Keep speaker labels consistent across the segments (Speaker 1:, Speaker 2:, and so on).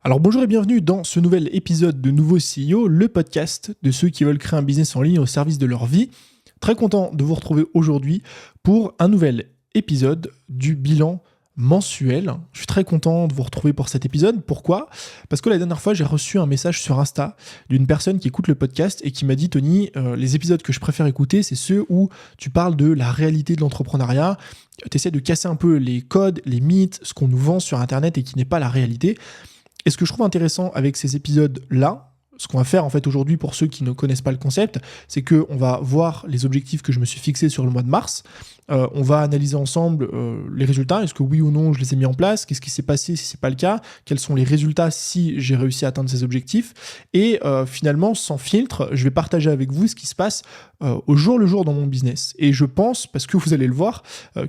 Speaker 1: Alors bonjour et bienvenue dans ce nouvel épisode de Nouveau CEO, le podcast de ceux qui veulent créer un business en ligne au service de leur vie. Très content de vous retrouver aujourd'hui pour un nouvel épisode du bilan mensuel. Je suis très content de vous retrouver pour cet épisode. Pourquoi ? Parce que la dernière fois, j'ai reçu un message sur Insta d'une personne qui écoute le podcast et qui m'a dit « Tony, les épisodes que je préfère écouter, c'est ceux où tu parles de la réalité de l'entrepreneuriat. Tu essaies de casser un peu les codes, les mythes, ce qu'on nous vend sur Internet et qui n'est pas la réalité. » Et ce que je trouve intéressant avec ces épisodes-là, ce qu'on va faire en fait aujourd'hui pour ceux qui ne connaissent pas le concept, c'est qu'on va voir les objectifs que je me suis fixés sur le mois de mars. On va analyser ensemble les résultats. Est-ce que oui ou non je les ai mis en place ? Qu'est-ce qui s'est passé si c'est pas le cas ? Quels sont les résultats si j'ai réussi à atteindre ces objectifs ? Et finalement, sans filtre, je vais partager avec vous ce qui se passe au jour le jour dans mon business. Et je pense, parce que vous allez le voir,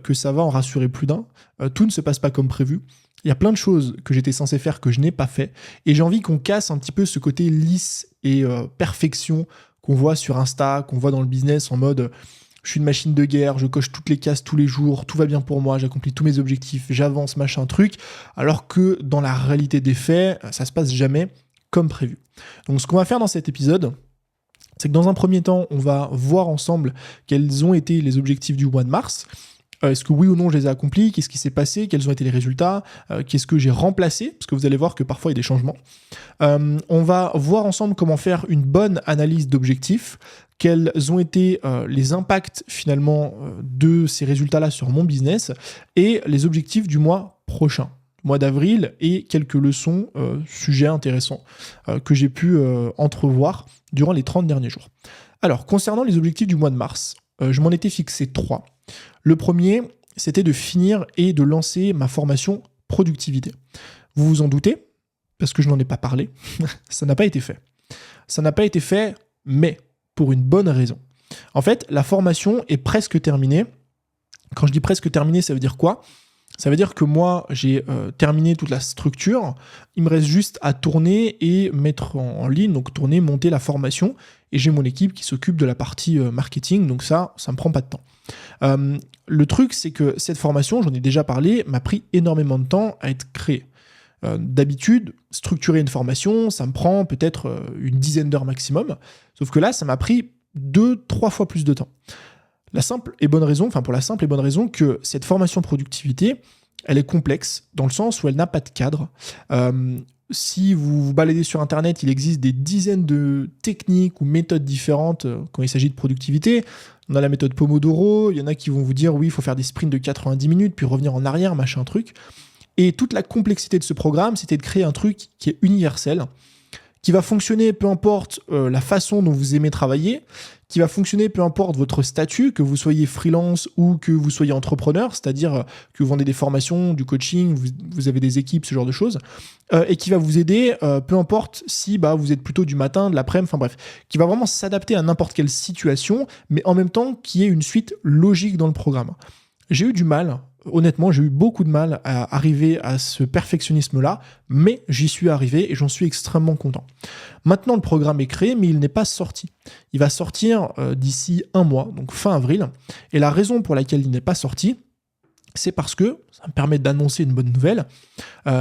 Speaker 1: que ça va en rassurer plus d'un. Tout ne se passe pas comme prévu. Il y a plein de choses que j'étais censé faire que je n'ai pas fait. Et j'ai envie qu'on casse un petit peu ce côté lisse et perfection qu'on voit sur Insta, qu'on voit dans le business en mode je suis une machine de guerre, je coche toutes les cases tous les jours, tout va bien pour moi, j'accomplis tous mes objectifs, j'avance, machin truc. Alors que dans la réalité des faits, ça se passe jamais comme prévu. Donc ce qu'on va faire dans cet épisode, c'est que dans un premier temps, on va voir ensemble quels ont été les objectifs du mois de mars. Est-ce que oui ou non je les ai accomplis ? Qu'est-ce qui s'est passé ? Quels ont été les résultats ? Qu'est-ce que j'ai remplacé ? Parce que vous allez voir que parfois il y a des changements. On va voir ensemble comment faire une bonne analyse d'objectifs, quels ont été les impacts finalement de ces résultats-là sur mon business et les objectifs du mois prochain, mois d'avril, et quelques leçons, sujets intéressants que j'ai pu entrevoir durant les 30 derniers jours. Alors, concernant les objectifs du mois de mars, je m'en étais fixé 3. Le premier, c'était de finir et de lancer ma formation productivité. Vous vous en doutez, parce que je n'en ai pas parlé, ça n'a pas été fait. Ça n'a pas été fait, mais pour une bonne raison. En fait, la formation est presque terminée. Quand je dis presque terminée, ça veut dire quoi ? Ça veut dire que moi, j'ai terminé toute la structure. Il me reste juste à tourner et mettre en ligne, donc tourner, monter la formation. Et j'ai mon équipe qui s'occupe de la partie marketing, donc ça me prend pas de temps. Le truc, c'est que cette formation, j'en ai déjà parlé, m'a pris énormément de temps à être créée. D'habitude, structurer une formation, ça me prend peut-être une dizaine d'heures maximum. Sauf que là, ça m'a pris 2-3 fois plus de temps. Pour la simple et bonne raison que cette formation productivité, elle est complexe dans le sens où elle n'a pas de cadre. Si vous vous baladez sur Internet, il existe des dizaines de techniques ou méthodes différentes quand il s'agit de productivité. On a la méthode Pomodoro, il y en a qui vont vous dire oui, il faut faire des sprints de 90 minutes, puis revenir en arrière, machin truc. Et toute la complexité de ce programme, c'était de créer un truc qui est universel, qui va fonctionner peu importe la façon dont vous aimez travailler, qui va fonctionner peu importe votre statut, que vous soyez freelance ou que vous soyez entrepreneur, c'est-à-dire que vous vendez des formations, du coaching, vous avez des équipes, ce genre de choses, et qui va vous aider, peu importe si vous êtes plutôt du matin, de l'après-midi, enfin bref, qui va vraiment s'adapter à n'importe quelle situation, mais en même temps qui ait une suite logique dans le programme. J'ai eu du mal, honnêtement, j'ai eu beaucoup de mal à arriver à ce perfectionnisme-là, mais j'y suis arrivé et j'en suis extrêmement content. Maintenant, le programme est créé, mais il n'est pas sorti. Il va sortir d'ici 1 mois, donc fin avril. Et la raison pour laquelle il n'est pas sorti, c'est parce que, ça me permet d'annoncer une bonne nouvelle,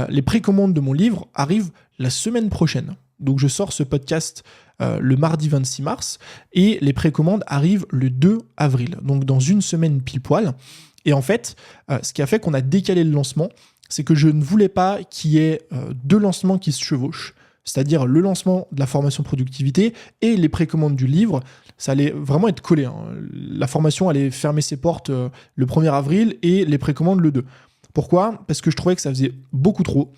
Speaker 1: les précommandes de mon livre arrivent la semaine prochaine. Donc je sors ce podcast le mardi 26 mars et les précommandes arrivent le 2 avril, donc dans une semaine pile poil. Et en fait, ce qui a fait qu'on a décalé le lancement, c'est que je ne voulais pas qu'il y ait 2 lancements qui se chevauchent. C'est-à-dire le lancement de la formation productivité et les précommandes du livre. Ça allait vraiment être collé. La formation allait fermer ses portes le 1er avril et les précommandes le 2. Pourquoi ? Parce que je trouvais que ça faisait beaucoup trop.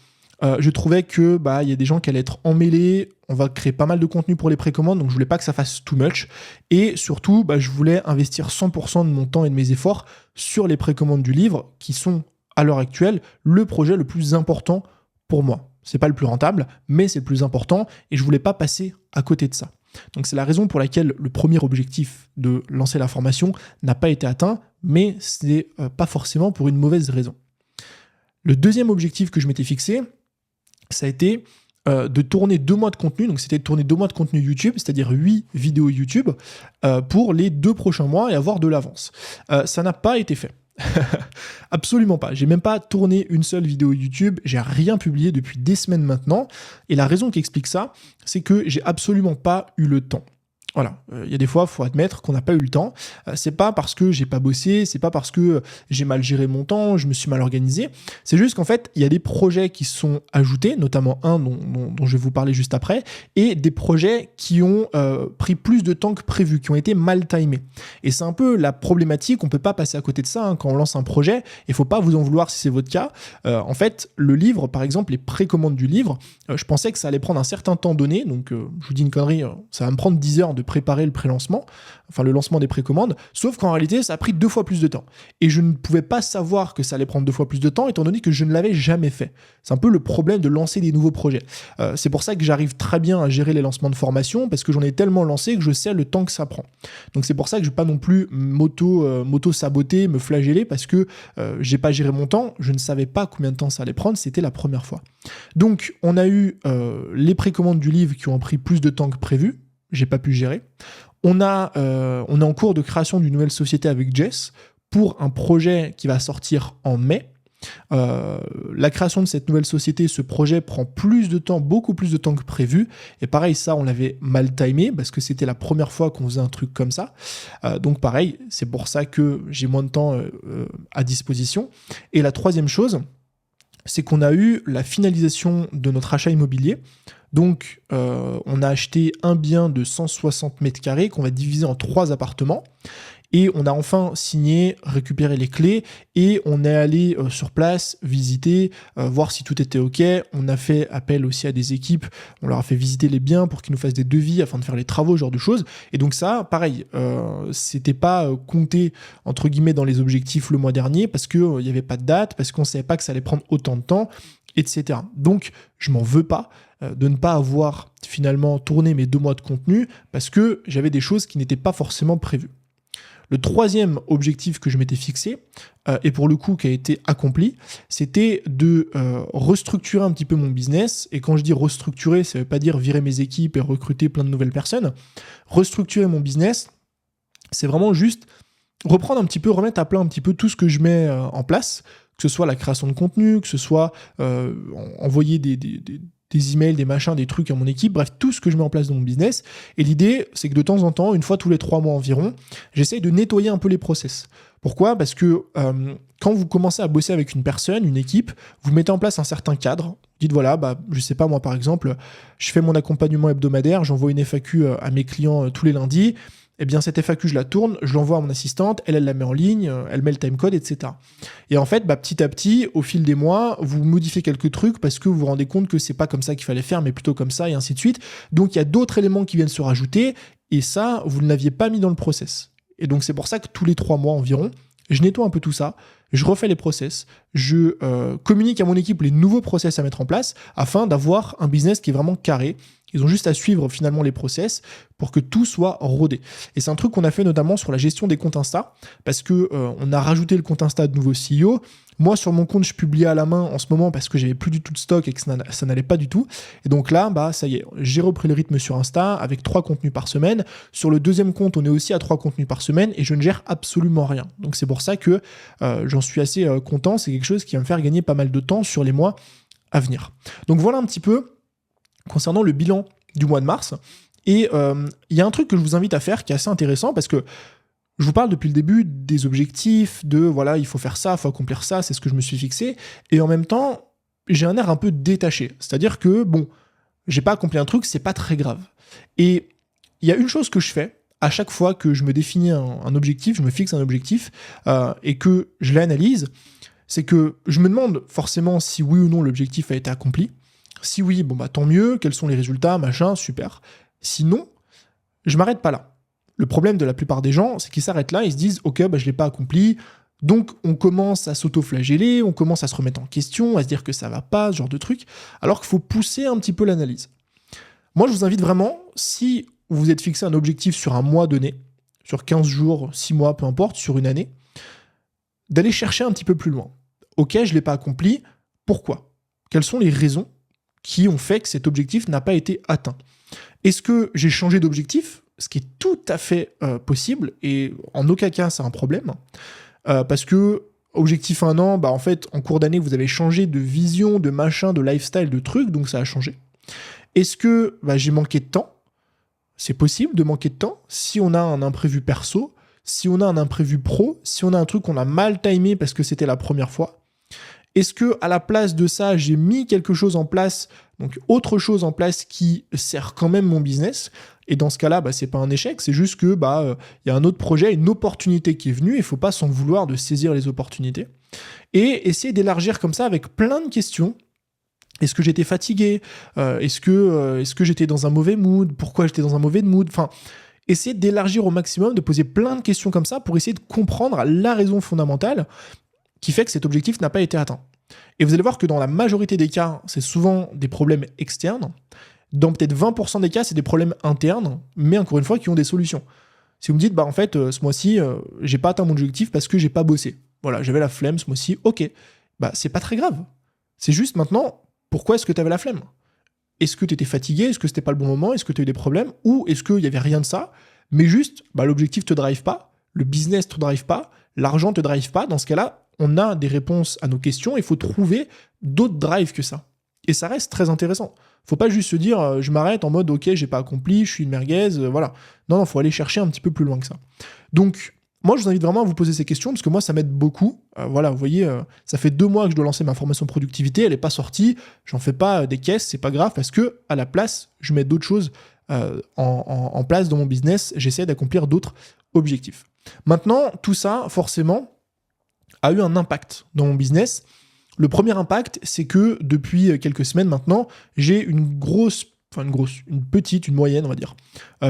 Speaker 1: Je trouvais que y a des gens qui allaient être emmêlés. On va créer pas mal de contenu pour les précommandes, donc je voulais pas que ça fasse too much. Et surtout, je voulais investir 100% de mon temps et de mes efforts sur les précommandes du livre, qui sont, à l'heure actuelle, le projet le plus important pour moi. C'est pas le plus rentable, mais c'est le plus important, et je voulais pas passer à côté de ça. Donc c'est la raison pour laquelle le premier objectif de lancer la formation n'a pas été atteint, mais c'est pas forcément pour une mauvaise raison. Le deuxième objectif que je m'étais fixé, ça a été de tourner 2 mois de contenu, donc c'était de tourner 2 mois de contenu YouTube, c'est-à-dire 8 vidéos YouTube pour les 2 prochains mois et avoir de l'avance. Ça n'a pas été fait. Absolument pas. J'ai même pas tourné une seule vidéo YouTube, j'ai rien publié depuis des semaines maintenant. Et la raison qui explique ça, c'est que j'ai absolument pas eu le temps. Voilà, il y a des fois, il faut admettre qu'on n'a pas eu le temps. C'est pas parce que j'ai pas bossé, c'est pas parce que j'ai mal géré mon temps, je me suis mal organisé. C'est juste qu'en fait, il y a des projets qui sont ajoutés, notamment un dont je vais vous parler juste après, et des projets qui ont pris plus de temps que prévu, qui ont été mal timés. Et c'est un peu la problématique, on peut pas passer à côté de ça hein, quand on lance un projet. Il faut pas vous en vouloir si c'est votre cas. En fait, le livre, par exemple, les précommandes du livre, je pensais que ça allait prendre un certain temps donné, donc je vous dis une connerie, ça va me prendre 10 heures de préparer le pré-lancement, enfin le lancement des précommandes, sauf qu'en réalité, ça a pris 2 fois plus de temps. Et je ne pouvais pas savoir que ça allait prendre 2 fois plus de temps, étant donné que je ne l'avais jamais fait. C'est un peu le problème de lancer des nouveaux projets. C'est pour ça que j'arrive très bien à gérer les lancements de formation, parce que j'en ai tellement lancé que je sais le temps que ça prend. Donc c'est pour ça que je ne vais pas non plus m'auto-saboter, me flageller, parce que j'ai pas géré mon temps, je ne savais pas combien de temps ça allait prendre, c'était la première fois. Donc on a eu les précommandes du livre qui ont pris plus de temps que prévu, j'ai pas pu gérer. On est en cours de création d'une nouvelle société avec Jess pour un projet qui va sortir en mai. La création de cette nouvelle société, ce projet prend plus de temps, beaucoup plus de temps que prévu. Et pareil, ça, on l'avait mal timé parce que c'était la première fois qu'on faisait un truc comme ça. Donc pareil, c'est pour ça que j'ai moins de temps à disposition. Et la troisième chose, c'est qu'on a eu la finalisation de notre achat immobilier. Donc, on a acheté un bien de 160 mètres carrés qu'on va diviser en 3 appartements. Et on a enfin signé, récupéré les clés et on est allé sur place, visiter, voir si tout était OK. On a fait appel aussi à des équipes, on leur a fait visiter les biens pour qu'ils nous fassent des devis afin de faire les travaux, ce genre de choses. Et donc ça, pareil, c'était pas compté entre guillemets dans les objectifs le mois dernier parce qu'il n'y avait pas de date, parce qu'on savait pas que ça allait prendre autant de temps, etc. Donc je m'en veux pas de ne pas avoir finalement tourné mes 2 mois de contenu parce que j'avais des choses qui n'étaient pas forcément prévues. Le troisième objectif que je m'étais fixé, et pour le coup qui a été accompli, c'était de restructurer un petit peu mon business. Et quand je dis restructurer, ça ne veut pas dire virer mes équipes et recruter plein de nouvelles personnes. Restructurer mon business, c'est vraiment juste reprendre un petit peu, remettre à plat un petit peu tout ce que je mets en place, que ce soit la création de contenu, que ce soit envoyer des emails, des machins, des trucs à mon équipe, bref, tout ce que je mets en place dans mon business. Et l'idée, c'est que de temps en temps, une fois tous les 3 mois environ, j'essaye de nettoyer un peu les process. Pourquoi ? Parce que quand vous commencez à bosser avec une personne, une équipe, vous mettez en place un certain cadre. Dites voilà, je sais pas, moi par exemple, je fais mon accompagnement hebdomadaire, j'envoie une FAQ à mes clients tous les lundis. Eh bien, cette FAQ, je la tourne, je l'envoie à mon assistante, elle la met en ligne, elle met le timecode, etc. Et en fait, petit à petit, au fil des mois, vous modifiez quelques trucs parce que vous vous rendez compte que c'est pas comme ça qu'il fallait faire, mais plutôt comme ça, et ainsi de suite. Donc, il y a d'autres éléments qui viennent se rajouter, et ça, vous ne l'aviez pas mis dans le process. Et donc, c'est pour ça que tous les 3 mois environ, je nettoie un peu tout ça, je refais les process, je communique à mon équipe les nouveaux process à mettre en place afin d'avoir un business qui est vraiment carré. Ils ont juste à suivre finalement les process pour que tout soit rodé. Et c'est un truc qu'on a fait notamment sur la gestion des comptes Insta, parce que on a rajouté le compte Insta de nouveau CEO. Moi, sur mon compte, je publiais à la main en ce moment parce que j'avais plus du tout de stock et que ça n'allait pas du tout. Et donc là, ça y est, j'ai repris le rythme sur Insta avec 3 contenus par semaine. Sur le deuxième compte, on est aussi à 3 contenus par semaine et je ne gère absolument rien. Donc c'est pour ça que j'en suis assez content. C'est quelque chose qui va me faire gagner pas mal de temps sur les mois à venir. Donc voilà un petit peu concernant le bilan du mois de mars. Et il y a un truc que je vous invite à faire qui est assez intéressant parce que je vous parle depuis le début des objectifs, de voilà, il faut faire ça, il faut accomplir ça, c'est ce que je me suis fixé. Et en même temps, j'ai un air un peu détaché. C'est-à-dire que, j'ai pas accompli un truc, c'est pas très grave. Et il y a une chose que je fais à chaque fois que je me définis un objectif, je me fixe un objectif et que je l'analyse, c'est que je me demande forcément si oui ou non l'objectif a été accompli. Si oui, tant mieux, quels sont les résultats, machin, super. Sinon, je m'arrête pas là. Le problème de la plupart des gens, c'est qu'ils s'arrêtent là, ils se disent « Ok, je l'ai pas accompli », donc on commence à s'auto-flageller, on commence à se remettre en question, à se dire que ça va pas, ce genre de truc, alors qu'il faut pousser un petit peu l'analyse. Moi, je vous invite vraiment, si vous êtes fixé un objectif sur un mois donné, sur 15 jours, 6 mois, peu importe, sur une année, d'aller chercher un petit peu plus loin. Ok, je l'ai pas accompli, pourquoi ? Quelles sont les raisons qui ont fait que cet objectif n'a pas été atteint? Est-ce que j'ai changé d'objectif ? Ce qui est tout à fait possible, et en aucun cas c'est un problème. parce que objectif 1 an, en fait, en cours d'année, vous avez changé de vision, de machin, de lifestyle, de trucs, donc ça a changé. Est-ce que j'ai manqué de temps ? C'est possible de manquer de temps si on a un imprévu perso, si on a un imprévu pro, si on a un truc qu'on a mal timé parce que c'était la première fois. Est-ce que à la place de ça, j'ai mis quelque chose en place, donc autre chose en place qui sert quand même mon business ? Et dans ce cas-là, c'est pas un échec, c'est juste que y a un autre projet, une opportunité qui est venue, il faut pas s'en vouloir de saisir les opportunités. Et essayer d'élargir comme ça avec plein de questions. Est-ce que j'étais fatigué ? Est-ce que j'étais dans un mauvais mood ? Pourquoi j'étais dans un mauvais mood ? Enfin, essayer d'élargir au maximum, de poser plein de questions comme ça pour essayer de comprendre la raison fondamentale qui fait que cet objectif n'a pas été atteint. Et vous allez voir que dans la majorité des cas, c'est souvent des problèmes externes. Dans peut-être 20% des cas, c'est des problèmes internes, mais encore une fois, qui ont des solutions. Si vous me dites, en fait, ce mois-ci, j'ai pas atteint mon objectif parce que j'ai pas bossé. Voilà, j'avais la flemme ce mois-ci, ok. C'est pas très grave. C'est juste maintenant, pourquoi est-ce que tu avais la flemme ? Est-ce que tu étais fatigué ? Est-ce que c'était pas le bon moment ? Est-ce que tu as eu des problèmes ? Ou est-ce qu'il y avait rien de ça ? Mais juste, l'objectif te drive pas, le business te drive pas, l'argent te drive pas. Dans ce cas-là, on a des réponses à nos questions, il faut trouver d'autres drives que ça. Et ça reste très intéressant. Faut pas juste se dire, je m'arrête en mode, ok, j'ai pas accompli, je suis une merguez, voilà. Non, faut aller chercher un petit peu plus loin que ça. Donc, moi, je vous invite vraiment à vous poser ces questions, parce que moi, ça m'aide beaucoup. Voilà, vous voyez, ça fait 2 mois que je dois lancer ma formation productivité, elle n'est pas sortie, j'en fais pas des caisses, c'est pas grave, parce que à la place, je mets d'autres choses en place dans mon business, j'essaie d'accomplir d'autres objectifs. Maintenant, tout ça, forcément, a eu un impact dans mon business. Le premier impact, c'est que depuis quelques semaines maintenant, j'ai une moyenne, on va dire,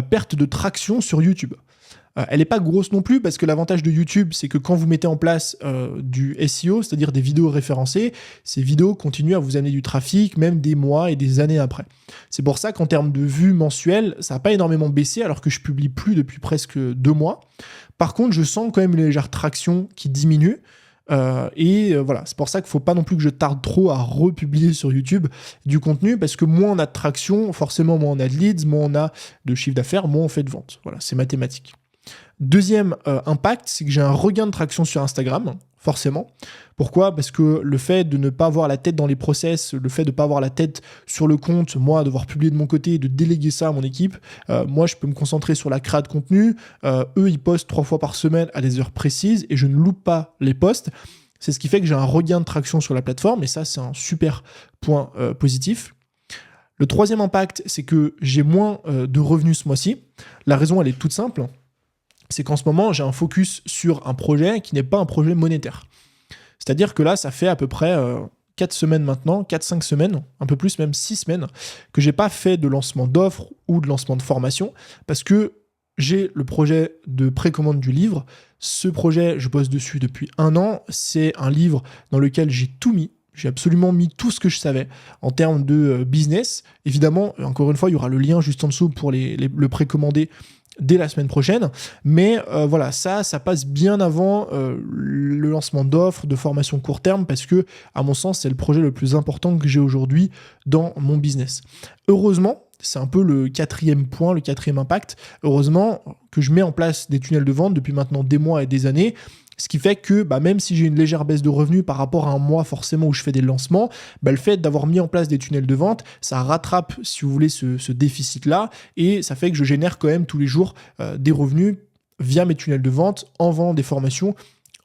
Speaker 1: perte de traction sur YouTube. Elle n'est pas grosse non plus, parce que l'avantage de YouTube, c'est que quand vous mettez en place du SEO, c'est-à-dire des vidéos référencées, ces vidéos continuent à vous amener du trafic, même des mois et des années après. C'est pour ça qu'en termes de vues mensuelles, ça n'a pas énormément baissé, alors que je publie plus depuis presque 2 mois. Par contre, je sens quand même une légère traction qui diminue. Voilà, c'est pour ça qu'il ne faut pas non plus que je tarde trop à republier sur YouTube du contenu, parce que moins on a de traction, forcément moins on a de leads, moins on a de chiffre d'affaires, moins on fait de ventes. Voilà, c'est mathématique. Deuxième impact, c'est que j'ai un regain de traction sur Instagram, forcément. Pourquoi ? Parce que le fait de ne pas avoir la tête dans les process, le fait de ne pas avoir la tête sur le compte, moi, devoir publier de mon côté et de déléguer ça à mon équipe, moi, je peux me concentrer sur la créa de contenu. Eux, ils postent 3 fois par semaine à des heures précises et je ne loupe pas les posts. C'est ce qui fait que j'ai un regain de traction sur la plateforme et ça, c'est un super point positif. Le troisième impact, c'est que j'ai moins de revenus ce mois-ci. La raison, elle est toute simple. C'est qu'en ce moment, j'ai un focus sur un projet qui n'est pas un projet monétaire. C'est-à-dire que là, ça fait à peu près 4 semaines maintenant, 4-5 semaines, un peu plus, même 6 semaines, que j'ai pas fait de lancement d'offres ou de lancement de formation, parce que j'ai le projet de précommande du livre. Ce projet, je bosse dessus depuis 1 an. C'est un livre dans lequel j'ai tout mis. J'ai absolument mis tout ce que je savais en termes de business. Évidemment, encore une fois, il y aura le lien juste en dessous pour le précommander dès la semaine prochaine, mais voilà, ça passe bien avant le lancement d'offres, de formation court terme, parce que, à mon sens, c'est le projet le plus important que j'ai aujourd'hui dans mon business. Heureusement, c'est un peu le 4e point, le 4e impact, heureusement que je mets en place des tunnels de vente depuis maintenant des mois et des années, ce qui fait que même si j'ai une légère baisse de revenus par rapport à un mois forcément où je fais des lancements, le fait d'avoir mis en place des tunnels de vente, ça rattrape, si vous voulez, ce déficit-là, et ça fait que je génère quand même tous les jours des revenus via mes tunnels de vente en vendant des formations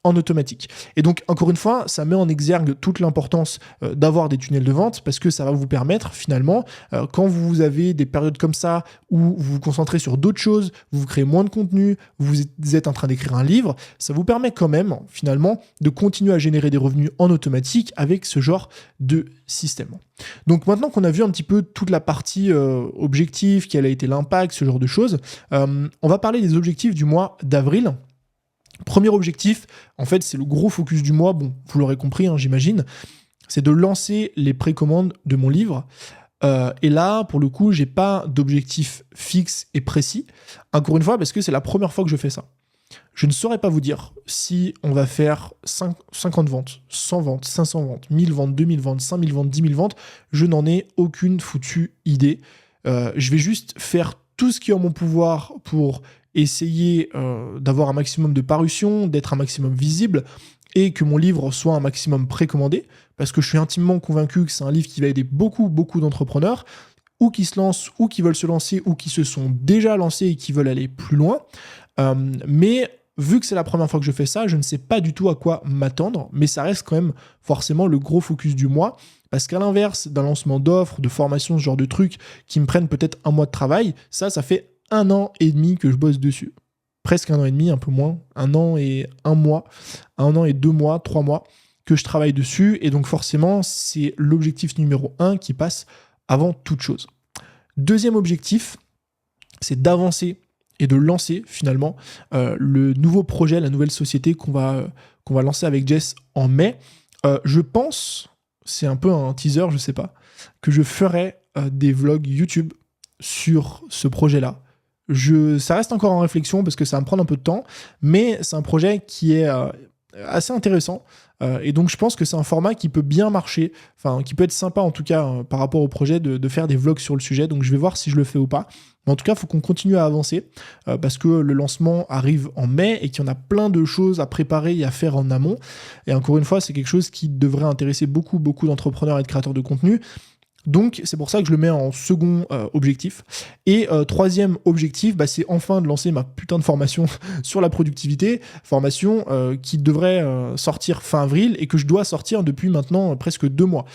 Speaker 1: en automatique. Et donc, encore une fois, ça met en exergue toute l'importance d'avoir des tunnels de vente, parce que ça va vous permettre, finalement, quand vous avez des périodes comme ça, où vous vous concentrez sur d'autres choses, vous créez moins de contenu, vous êtes en train d'écrire un livre, ça vous permet quand même, finalement, de continuer à générer des revenus en automatique avec ce genre de système. Donc maintenant qu'on a vu un petit peu toute la partie objectif, quel a été l'impact, ce genre de choses, on va parler des objectifs du mois d'avril. Premier objectif, en fait, c'est le gros focus du mois, bon, vous l'aurez compris, j'imagine, c'est de lancer les précommandes de mon livre. Et là, pour le coup, j'ai pas d'objectif fixe et précis, encore une fois, parce que c'est la première fois que je fais ça. Je ne saurais pas vous dire si on va faire 50 ventes, 100 ventes, 500 ventes, 1000 ventes, 2000 ventes, 5000 ventes, 10 000 ventes, je n'en ai aucune foutue idée. Je vais juste faire tout ce qui est en mon pouvoir pour essayer d'avoir un maximum de parution, d'être un maximum visible, et que mon livre soit un maximum précommandé, parce que je suis intimement convaincu que c'est un livre qui va aider beaucoup d'entrepreneurs, ou qui se lancent, ou qui veulent se lancer, ou qui se sont déjà lancés et qui veulent aller plus loin. Mais vu que c'est la première fois que je fais ça, je ne sais pas du tout à quoi m'attendre, mais ça reste quand même forcément le gros focus du mois, parce qu'à l'inverse d'un lancement d'offres, de formation, ce genre de trucs qui me prennent peut-être un mois de travail, ça fait 1 an et demi que je bosse dessus. Presque 1 an et demi, un peu moins, 1 an et 1 mois, 1 an et 2 mois, 3 mois que je travaille dessus, et donc forcément, c'est l'objectif numéro 1 qui passe avant toute chose. Deuxième objectif, c'est d'avancer et de lancer finalement le nouveau projet, la nouvelle société qu'on va lancer avec Jess en mai. Je pense, c'est un peu un teaser, je sais pas, que je ferai des vlogs YouTube sur ce projet-là. Ça reste encore en réflexion parce que ça va me prendre un peu de temps, mais c'est un projet qui est assez intéressant. Et donc je pense que c'est un format qui peut bien marcher, enfin qui peut être sympa en tout cas par rapport au projet de faire des vlogs sur le sujet. Donc je vais voir si je le fais ou pas. Mais en tout cas, il faut qu'on continue à avancer parce que le lancement arrive en mai et qu'il y en a plein de choses à préparer et à faire en amont. Et encore une fois, c'est quelque chose qui devrait intéresser beaucoup d'entrepreneurs et de créateurs de contenu. Donc c'est pour ça que je le mets en second objectif. Et troisième objectif, c'est enfin de lancer ma putain de formation sur la productivité, formation qui devrait sortir fin avril et que je dois sortir depuis maintenant presque 2 mois.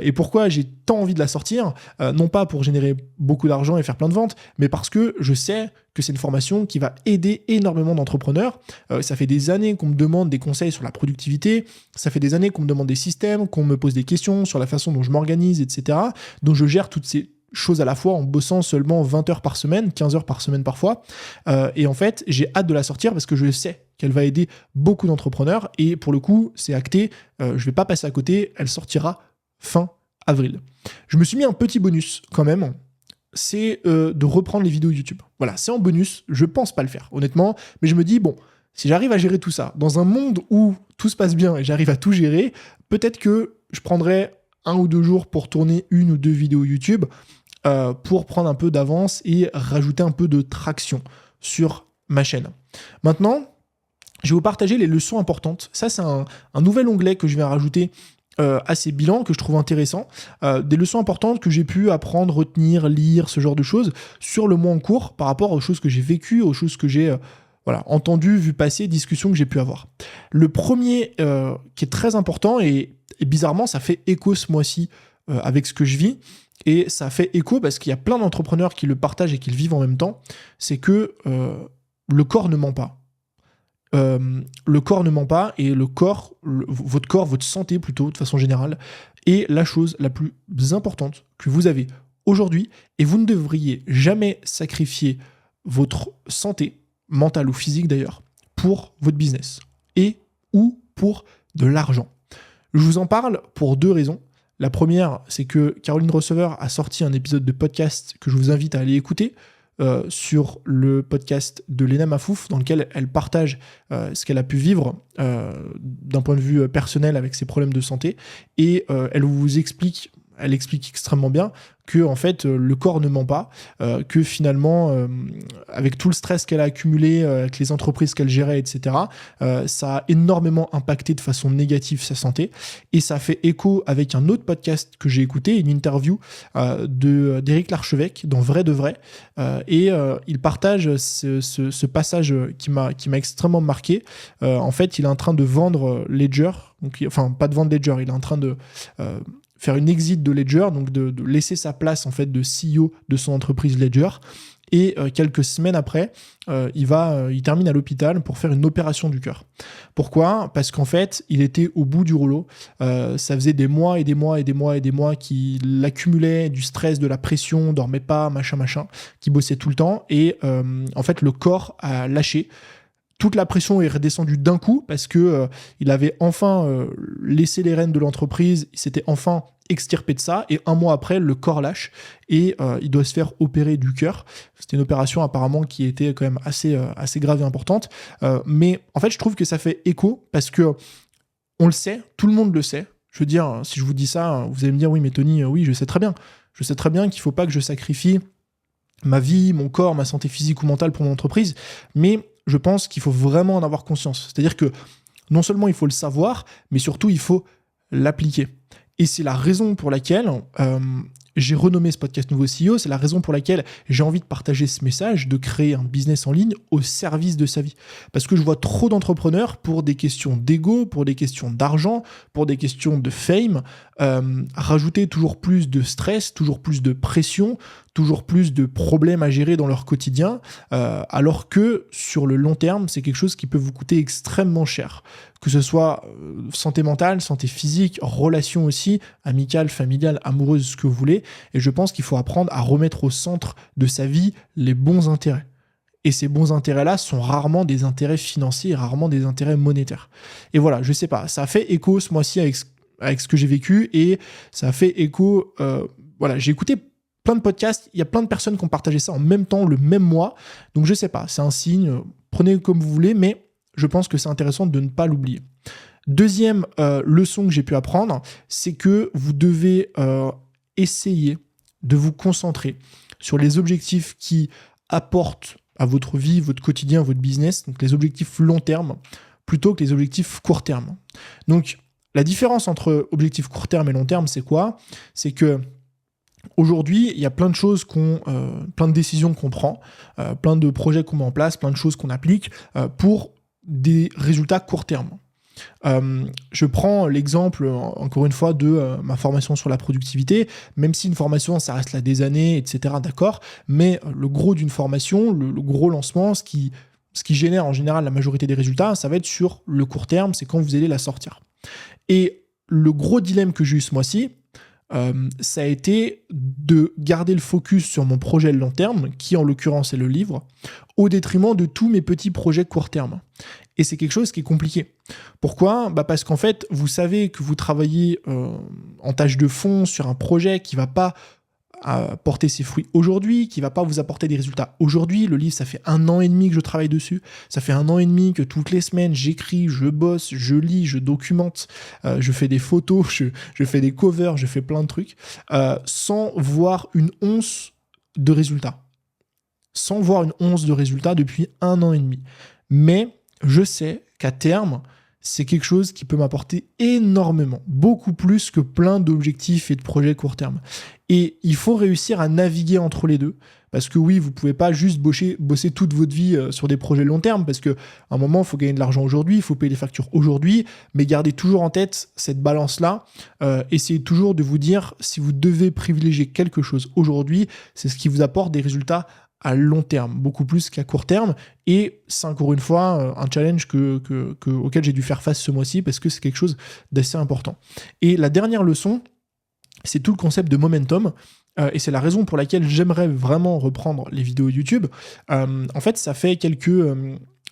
Speaker 1: Et pourquoi j'ai tant envie de la sortir, non pas pour générer beaucoup d'argent et faire plein de ventes, mais parce que je sais que c'est une formation qui va aider énormément d'entrepreneurs. Ça fait des années qu'on me demande des conseils sur la productivité, ça fait des années qu'on me demande des systèmes, qu'on me pose des questions sur la façon dont je m'organise, etc. Donc je gère toutes ces choses à la fois en bossant seulement 20 heures par semaine, 15 heures par semaine parfois. Et en fait, j'ai hâte de la sortir parce que je sais qu'elle va aider beaucoup d'entrepreneurs. Et pour le coup, c'est acté, je vais pas passer à côté, elle sortira fin avril. Je me suis mis un petit bonus quand même, c'est de reprendre les vidéos YouTube. Voilà, c'est en bonus, je pense pas le faire, honnêtement, mais je me dis, bon, si j'arrive à gérer tout ça, dans un monde où tout se passe bien et j'arrive à tout gérer, peut-être que je prendrai 1 ou 2 jours pour tourner 1 ou 2 vidéos YouTube pour prendre un peu d'avance et rajouter un peu de traction sur ma chaîne. Maintenant, je vais vous partager les leçons importantes. Ça, c'est un nouvel onglet que je vais rajouter à ces bilans que je trouve intéressants, des leçons importantes que j'ai pu apprendre, retenir, lire, ce genre de choses sur le mois en cours par rapport aux choses que j'ai vécues, aux choses que j'ai entendues, vues passer, discussions que j'ai pu avoir. Le premier qui est très important et bizarrement ça fait écho ce mois-ci avec ce que je vis et ça fait écho parce qu'il y a plein d'entrepreneurs qui le partagent et qui le vivent en même temps, c'est que le corps ne ment pas. Le corps ne ment pas et votre corps, votre santé plutôt de façon générale est la chose la plus importante que vous avez aujourd'hui et vous ne devriez jamais sacrifier votre santé, mentale ou physique d'ailleurs, pour votre business et ou pour de l'argent. Je vous en parle pour 2 raisons. La première, c'est que Caroline Receveur a sorti un épisode de podcast que je vous invite à aller écouter sur le podcast de Léna Mafouf, dans lequel elle partage ce qu'elle a pu vivre d'un point de vue personnel avec ses problèmes de santé, et elle explique extrêmement bien que en fait le corps ne ment pas, que finalement avec tout le stress qu'elle a accumulé, avec les entreprises qu'elle gérait, etc., ça a énormément impacté de façon négative sa santé, et ça fait écho avec un autre podcast que j'ai écouté, une interview d'Éric Larchevêque dans Vrai de Vrai, et il partage ce passage qui m'a extrêmement marqué. En fait, il est en train de vendre Ledger, enfin pas de vendre Ledger, il est en train de faire une exit de Ledger, donc de laisser sa place en fait de CEO de son entreprise Ledger. Et quelques semaines après, il termine à l'hôpital pour faire une opération du cœur. Pourquoi ? Parce qu'en fait, il était au bout du rouleau. Ça faisait des mois et des mois et des mois et des mois qu'il accumulait du stress, de la pression, dormait pas, machin, qui bossait tout le temps. Et en fait, le corps a lâché. Toute la pression est redescendue d'un coup parce que il avait enfin laissé les rênes de l'entreprise, il s'était enfin extirpé de ça, et 1 mois après, le corps lâche et il doit se faire opérer du cœur. C'était une opération apparemment qui était quand même assez grave et importante. Mais en fait, je trouve que ça fait écho parce que on le sait, tout le monde le sait. Je veux dire, si je vous dis ça, vous allez me dire, oui, mais Tony, oui, je sais très bien. Je sais très bien qu'il ne faut pas que je sacrifie ma vie, mon corps, ma santé physique ou mentale pour mon entreprise, mais je pense qu'il faut vraiment en avoir conscience. C'est-à-dire que non seulement il faut le savoir, mais surtout il faut l'appliquer. Et c'est la raison pour laquelle j'ai renommé ce podcast Nouveau CEO, c'est la raison pour laquelle j'ai envie de partager ce message, de créer un business en ligne au service de sa vie. Parce que je vois trop d'entrepreneurs pour des questions d'ego, pour des questions d'argent, pour des questions de fame, rajouter toujours plus de stress, toujours plus de pression, toujours plus de problèmes à gérer dans leur quotidien, alors que sur le long terme, c'est quelque chose qui peut vous coûter extrêmement cher. Que ce soit santé mentale, santé physique, relations aussi, amicales, familiales, amoureuses, ce que vous voulez. Et je pense qu'il faut apprendre à remettre au centre de sa vie les bons intérêts. Et ces bons intérêts-là sont rarement des intérêts financiers, rarement des intérêts monétaires. Et voilà, je sais pas, ça a fait écho ce mois-ci avec ce que j'ai vécu et ça a fait écho... voilà, j'ai écouté plein de podcasts, il y a plein de personnes qui ont partagé ça en même temps, le même mois. Donc je sais pas, c'est un signe, prenez comme vous voulez, mais je pense que c'est intéressant de ne pas l'oublier. Deuxième leçon que j'ai pu apprendre, c'est que vous devez essayer de vous concentrer sur les objectifs qui apportent à votre vie, votre quotidien, votre business, donc les objectifs long terme, plutôt que les objectifs court terme. Donc la différence entre objectifs court terme et long terme, c'est quoi ? C'est que aujourd'hui, il y a plein de choses plein de décisions qu'on prend, plein de projets qu'on met en place, plein de choses qu'on applique pour des résultats court terme. Je prends l'exemple, encore une fois, de ma formation sur la productivité, même si une formation, ça reste là des années, etc., d'accord, mais le gros d'une formation, le gros lancement, ce qui génère en général la majorité des résultats, ça va être sur le court terme, c'est quand vous allez la sortir. Et le gros dilemme que j'ai eu ce mois-ci, ça a été de garder le focus sur mon projet long terme, qui en l'occurrence est le livre, au détriment de tous mes petits projets court terme. Et c'est quelque chose qui est compliqué. Pourquoi ? Parce qu'en fait, vous savez que vous travaillez en tâche de fond sur un projet qui ne va pas porter ses fruits aujourd'hui, qui ne va pas vous apporter des résultats aujourd'hui. Le livre, ça fait 1 an et demi que je travaille dessus. Ça fait 1 an et demi que toutes les semaines, j'écris, je bosse, je lis, je documente, je fais des photos, je fais des covers, je fais plein de trucs, sans voir une once de résultats. Sans voir une once de résultats depuis 1 an et demi. Mais je sais qu'à terme, c'est quelque chose qui peut m'apporter énormément, beaucoup plus que plein d'objectifs et de projets court terme. Et il faut réussir à naviguer entre les deux, parce que oui, vous pouvez pas juste bosser toute votre vie sur des projets long terme, parce qu'à un moment, il faut gagner de l'argent aujourd'hui, il faut payer les factures aujourd'hui, mais gardez toujours en tête cette balance-là. Essayez toujours de vous dire, si vous devez privilégier quelque chose aujourd'hui, c'est ce qui vous apporte des résultats à long terme, beaucoup plus qu'à court terme. Et c'est encore une fois un challenge auquel j'ai dû faire face ce mois-ci parce que c'est quelque chose d'assez important. Et la dernière leçon, c'est tout le concept de momentum. Et c'est la raison pour laquelle j'aimerais vraiment reprendre les vidéos YouTube. En fait, ça fait quelques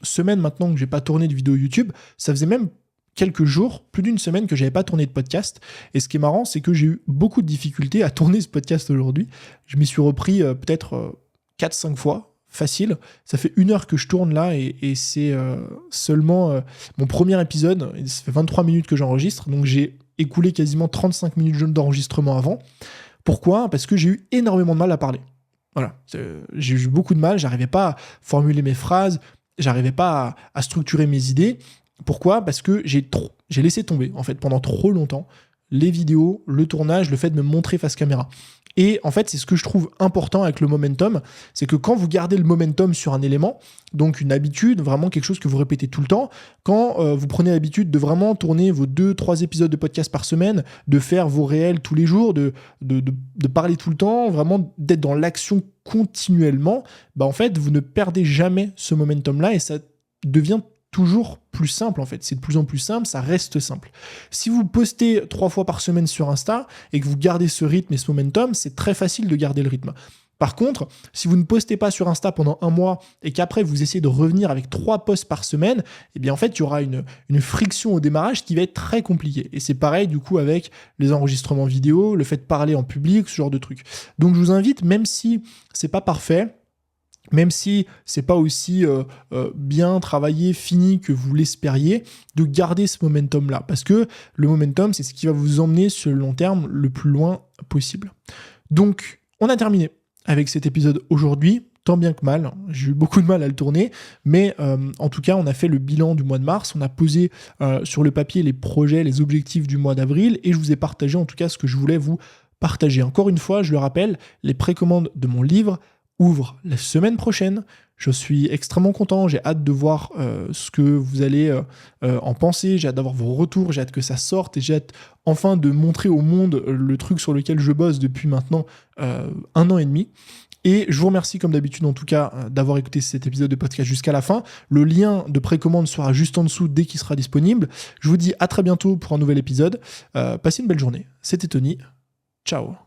Speaker 1: semaines maintenant que j'ai pas tourné de vidéo YouTube. Ça faisait même quelques jours, plus d'1 semaine que j'avais pas tourné de podcast. Et ce qui est marrant, c'est que j'ai eu beaucoup de difficultés à tourner ce podcast aujourd'hui. Je m'y suis repris peut-être 4-5 fois, facile. Ça fait 1 heure que je tourne là et c'est seulement mon premier épisode. Ça fait 23 minutes que j'enregistre, donc j'ai écoulé quasiment 35 minutes d'enregistrement avant. Pourquoi ? Parce que j'ai eu énormément de mal à parler. Voilà, j'ai eu beaucoup de mal, j'arrivais pas à formuler mes phrases, j'arrivais pas à structurer mes idées. Pourquoi ? Parce que j'ai laissé tomber, en fait, pendant trop longtemps, les vidéos, le tournage, le fait de me montrer face caméra. Et en fait, c'est ce que je trouve important avec le momentum, c'est que quand vous gardez le momentum sur un élément, donc une habitude, vraiment quelque chose que vous répétez tout le temps, quand vous prenez l'habitude de vraiment tourner vos 2-3 épisodes de podcast par semaine, de faire vos réels tous les jours, de parler tout le temps, vraiment d'être dans l'action continuellement, en fait, vous ne perdez jamais ce momentum-là et ça devient toujours plus simple en fait, c'est de plus en plus simple, ça reste simple. Si vous postez 3 fois par semaine sur Insta et que vous gardez ce rythme et ce momentum, c'est très facile de garder le rythme. Par contre, si vous ne postez pas sur Insta pendant 1 mois et qu'après vous essayez de revenir avec 3 posts par semaine, eh bien en fait il y aura une friction au démarrage qui va être très compliquée. Et c'est pareil du coup avec les enregistrements vidéo, le fait de parler en public, ce genre de trucs. Donc je vous invite, même si c'est pas parfait, même si c'est pas aussi bien travaillé, fini que vous l'espériez, de garder ce momentum-là. Parce que le momentum, c'est ce qui va vous emmener sur le long terme le plus loin possible. Donc, on a terminé avec cet épisode aujourd'hui, tant bien que mal. J'ai eu beaucoup de mal à le tourner, mais en tout cas, on a fait le bilan du mois de mars, on a posé sur le papier les projets, les objectifs du mois d'avril, et je vous ai partagé en tout cas ce que je voulais vous partager. Encore une fois, je le rappelle, les précommandes de mon livre ouvrent la semaine prochaine. Je suis extrêmement content, j'ai hâte de voir ce que vous allez en penser, j'ai hâte d'avoir vos retours, j'ai hâte que ça sorte et j'ai hâte enfin de montrer au monde le truc sur lequel je bosse depuis maintenant 1 an et demi. Et je vous remercie comme d'habitude en tout cas d'avoir écouté cet épisode de podcast jusqu'à la fin. Le lien de précommande sera juste en dessous dès qu'il sera disponible. Je vous dis à très bientôt pour un nouvel épisode. Passez une belle journée. C'était Tony. Ciao.